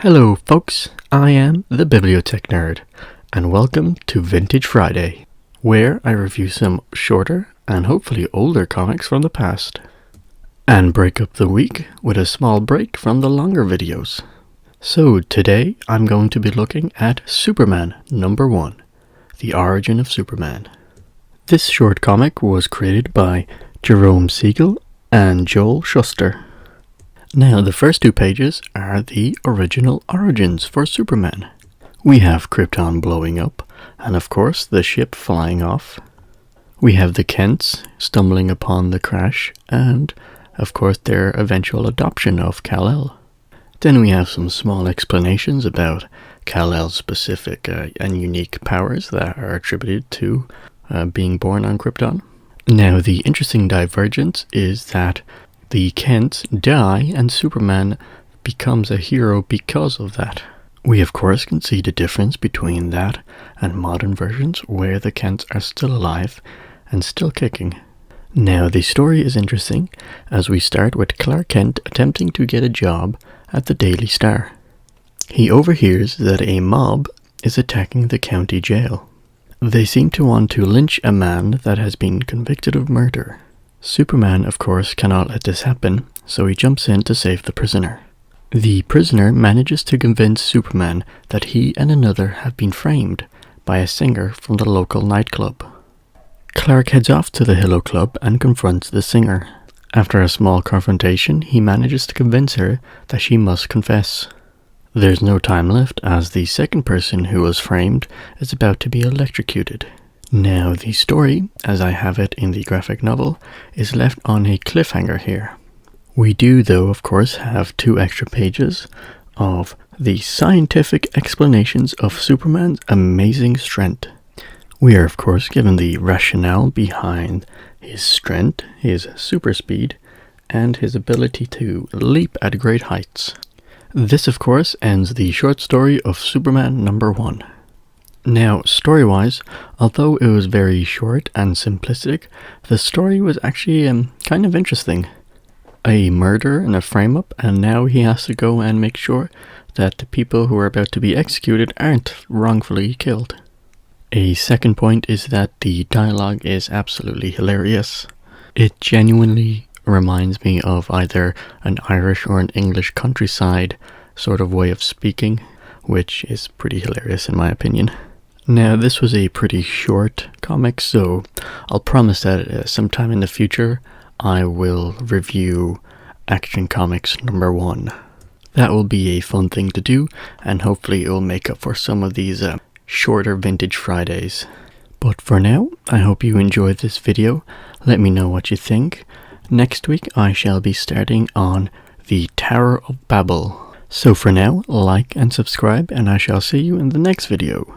Hello folks, I am the Bibliotech Nerd, and welcome to Vintage Friday, where I review some shorter and hopefully older comics from the past, and break up the week with a small break from the longer videos. So today I'm going to be looking at Superman #1, The Origin of Superman. This short comic was created by Jerome Siegel and Joel Shuster. Now, the first two pages are the original origins for Superman. We have Krypton blowing up, and of course the ship flying off. We have the Kents stumbling upon the crash, and of course their eventual adoption of Kal-El. Then we have some small explanations about Kal-El's specific and unique powers that are attributed to being born on Krypton. Now, the interesting divergence is that the Kents die and Superman becomes a hero because of that. We of course can see the difference between that and modern versions where the Kents are still alive and still kicking. Now, the story is interesting as we start with Clark Kent attempting to get a job at the Daily Star. He overhears that a mob is attacking the county jail. They seem to want to lynch a man that has been convicted of murder. Superman, of course, cannot let this happen, so he jumps in to save the prisoner. The prisoner manages to convince Superman that he and another have been framed by a singer from the local nightclub. Clark heads off to the Hillow Club and confronts the singer. After a small confrontation, he manages to convince her that she must confess. There's no time left as the second person who was framed is about to be electrocuted. Now, the story, as I have it in the graphic novel, is left on a cliffhanger here. We do, though, of course, have 2 extra pages of the scientific explanations of Superman's amazing strength. We are, of course, given the rationale behind his strength, his super speed, and his ability to leap at great heights. This, of course, ends the short story of Superman #1. Now, story-wise, although it was very short and simplistic, the story was actually kind of interesting. A murder and a frame-up, and now he has to go and make sure that the people who are about to be executed aren't wrongfully killed. A second point is that the dialogue is absolutely hilarious. It genuinely reminds me of either an Irish or an English countryside sort of way of speaking, which is pretty hilarious in my opinion. Now, this was a pretty short comic, so I'll promise that sometime in the future I will review Action Comics #1. That will be a fun thing to do, and hopefully it will make up for some of these shorter Vintage Fridays. But for now, I hope you enjoyed this video. Let me know what you think. Next week I shall be starting on the Tower of Babel. So for now, like and subscribe, and I shall see you in the next video.